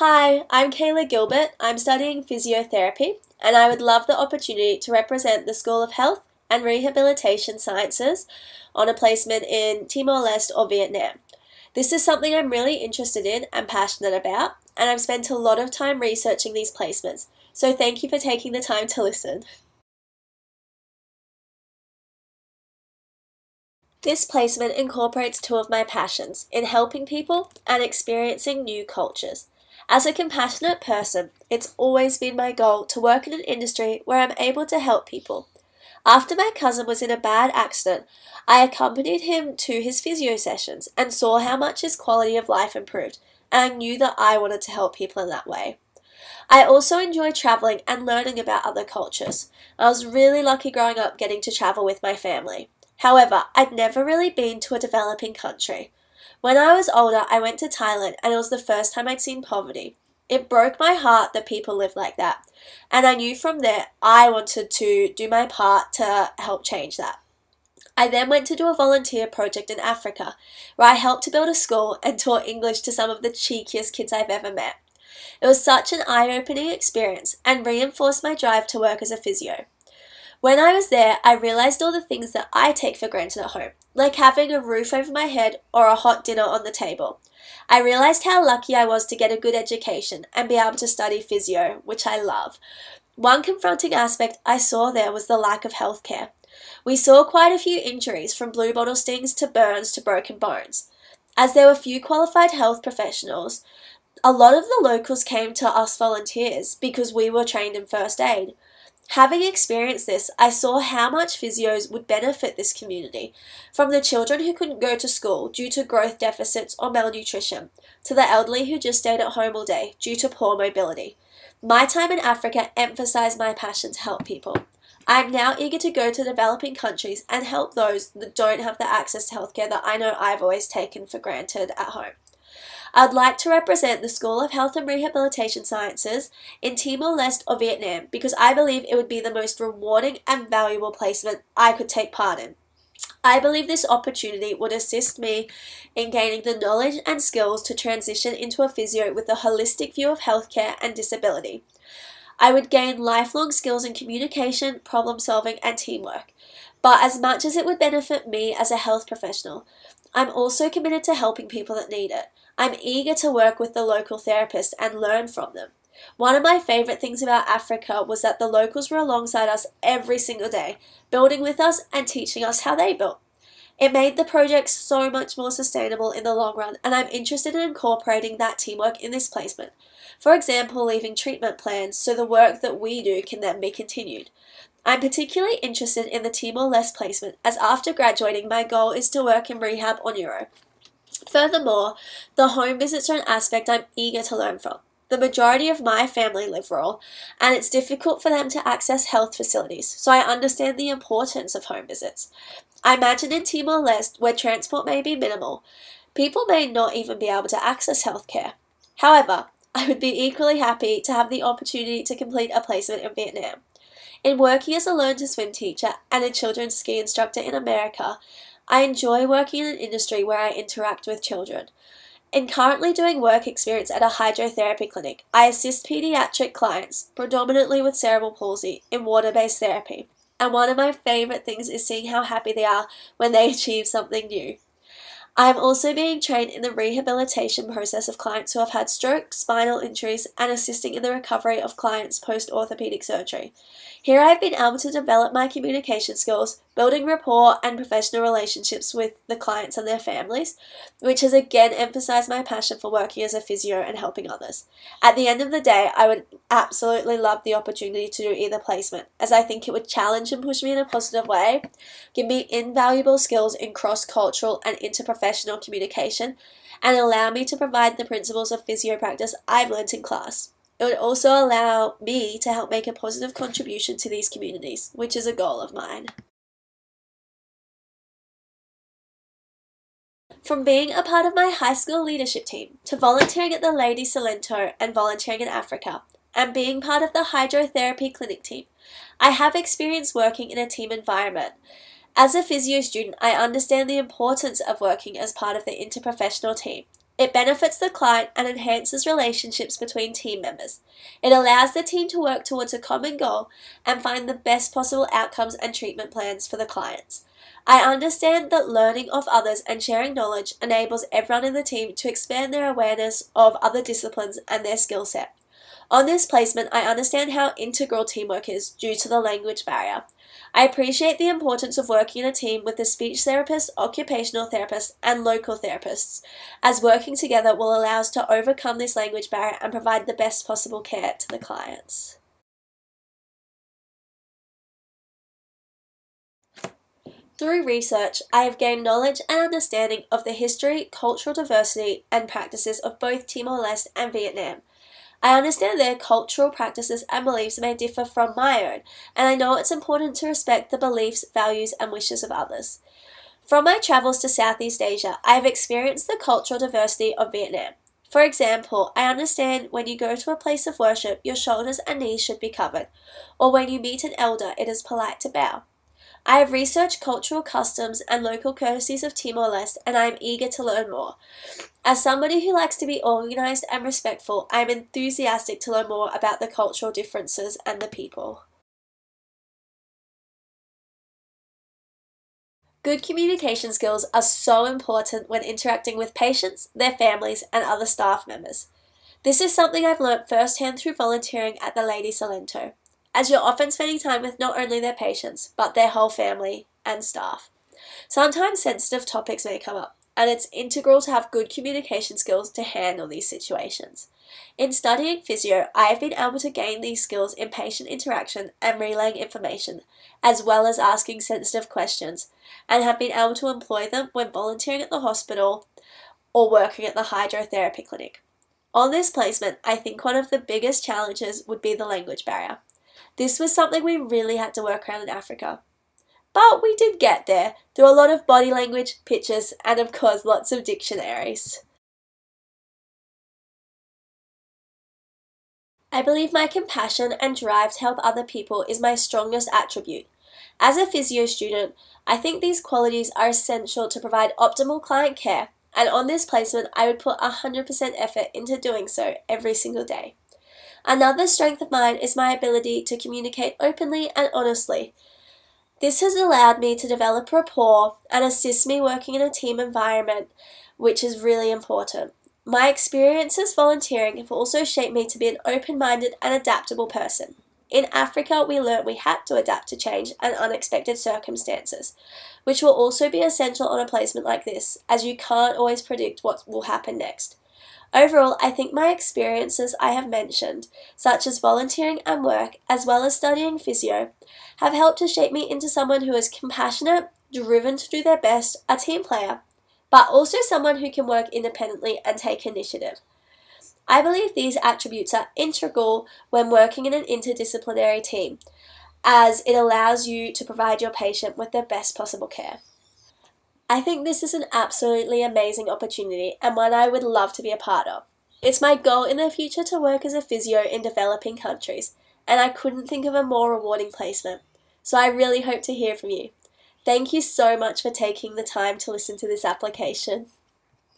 Hi, I'm Kayla Gilbert. I'm studying physiotherapy, and I would love the opportunity to represent the School of Health and Rehabilitation Sciences on a placement in Timor-Leste or Vietnam. This is something I'm really interested in and passionate about, and I've spent a lot of time researching these placements, so thank you for taking the time to listen. This placement incorporates two of my passions in helping people and experiencing new cultures. As a compassionate person, it's always been my goal to work in an industry where I'm able to help people. After my cousin was in a bad accident, I accompanied him to his physio sessions and saw how much his quality of life improved, and I knew that I wanted to help people in that way. I also enjoy traveling and learning about other cultures. I was really lucky growing up getting to travel with my family. However, I'd never really been to a developing country. When I was older, I went to Thailand and it was the first time I'd seen poverty. It broke my heart that people live like that. And I knew from there I wanted to do my part to help change that. I then went to do a volunteer project in Africa, where I helped to build a school and taught English to some of the cheekiest kids I've ever met. It was such an eye-opening experience and reinforced my drive to work as a physio. When I was there, I realized all the things that I take for granted at home, like having a roof over my head or a hot dinner on the table. I realized how lucky I was to get a good education and be able to study physio, which I love. One confronting aspect I saw there was the lack of healthcare. We saw quite a few injuries, from blue bottle stings to burns to broken bones. As there were few qualified health professionals, a lot of the locals came to us volunteers because we were trained in first aid. Having experienced this, I saw how much physios would benefit this community, from the children who couldn't go to school due to growth deficits or malnutrition, to the elderly who just stayed at home all day due to poor mobility. My time in Africa emphasized my passion to help people. I am now eager to go to developing countries and help those that don't have the access to healthcare that I know I've always taken for granted at home. I'd like to represent the School of Health and Rehabilitation Sciences in Timor-Leste or Vietnam because I believe it would be the most rewarding and valuable placement I could take part in. I believe this opportunity would assist me in gaining the knowledge and skills to transition into a physio with a holistic view of healthcare and disability. I would gain lifelong skills in communication, problem solving, and teamwork. But as much as it would benefit me as a health professional, I'm also committed to helping people that need it. I'm eager to work with the local therapists and learn from them. One of my favorite things about Africa was that the locals were alongside us every single day, building with us and teaching us how they built. It made the project so much more sustainable in the long run, and I'm interested in incorporating that teamwork in this placement. For example, leaving treatment plans so the work that we do can then be continued. I'm particularly interested in the Timor-Leste placement, as after graduating my goal is to work in rehab or neuro. Furthermore, the home visits are an aspect I'm eager to learn from. The majority of my family live rural, and it's difficult for them to access health facilities, so I understand the importance of home visits. I imagine in Timor-Leste, where transport may be minimal, people may not even be able to access healthcare. However, I would be equally happy to have the opportunity to complete a placement in Vietnam. In working as a learn-to-swim teacher and a children's ski instructor in America, I enjoy working in an industry where I interact with children. In currently doing work experience at a hydrotherapy clinic, I assist pediatric clients, predominantly with cerebral palsy, in water-based therapy. And one of my favorite things is seeing how happy they are when they achieve something new. I am also being trained in the rehabilitation process of clients who have had stroke, spinal injuries, and assisting in the recovery of clients post-orthopedic surgery. Here I have been able to develop my communication skills, building rapport and professional relationships with the clients and their families, which has again emphasized my passion for working as a physio and helping others. At the end of the day, I would absolutely love the opportunity to do either placement, as I think it would challenge and push me in a positive way, give me invaluable skills in cross-cultural and interprofessional communication, and allow me to provide the principles of physio practice I've learnt in class. It would also allow me to help make a positive contribution to these communities, which is a goal of mine. From being a part of my high school leadership team, to volunteering at the Lady Salento and volunteering in Africa, and being part of the hydrotherapy clinic team, I have experience working in a team environment. As a physio student, I understand the importance of working as part of the interprofessional team. It benefits the client and enhances relationships between team members. It allows the team to work towards a common goal and find the best possible outcomes and treatment plans for the clients. I understand that learning off others and sharing knowledge enables everyone in the team to expand their awareness of other disciplines and their skill set. On this placement, I understand how integral teamwork is due to the language barrier. I appreciate the importance of working in a team with the speech therapist, occupational therapist, and local therapists, as working together will allow us to overcome this language barrier and provide the best possible care to the clients. Through research, I have gained knowledge and understanding of the history, cultural diversity, and practices of both Timor-Leste and Vietnam. I understand their cultural practices and beliefs may differ from my own, and I know it's important to respect the beliefs, values, and wishes of others. From my travels to Southeast Asia, I have experienced the cultural diversity of Vietnam. For example, I understand when you go to a place of worship, your shoulders and knees should be covered, or when you meet an elder, it is polite to bow. I have researched cultural customs and local courtesies of Timor-Leste, and I am eager to learn more. As somebody who likes to be organized and respectful, I am enthusiastic to learn more about the cultural differences and the people. Good communication skills are so important when interacting with patients, their families, and other staff members. This is something I've learnt firsthand through volunteering at the Lady Salento, as you're often spending time with not only their patients, but their whole family and staff. Sometimes sensitive topics may come up, and it's integral to have good communication skills to handle these situations. In studying physio, I have been able to gain these skills in patient interaction and relaying information, as well as asking sensitive questions, and have been able to employ them when volunteering at the hospital or working at the hydrotherapy clinic. On this placement, I think one of the biggest challenges would be the language barrier. This was something we really had to work around in Africa. But we did get there through a lot of body language, pictures, and of course lots of dictionaries. I believe my compassion and drive to help other people is my strongest attribute. As a physio student, I think these qualities are essential to provide optimal client care, and on this placement, I would put 100% effort into doing so every single day. Another strength of mine is my ability to communicate openly and honestly. This has allowed me to develop rapport and assist me working in a team environment, which is really important. My experiences volunteering have also shaped me to be an open-minded and adaptable person. In Africa, we learned we had to adapt to change and unexpected circumstances, which will also be essential on a placement like this, as you can't always predict what will happen next. Overall, I think my experiences I have mentioned, such as volunteering and work, as well as studying physio, have helped to shape me into someone who is compassionate, driven to do their best, a team player, but also someone who can work independently and take initiative. I believe these attributes are integral when working in an interdisciplinary team, as it allows you to provide your patient with the best possible care. I think this is an absolutely amazing opportunity and one I would love to be a part of. It's my goal in the future to work as a physio in developing countries, and I couldn't think of a more rewarding placement. So I really hope to hear from you. Thank you so much for taking the time to listen to this application.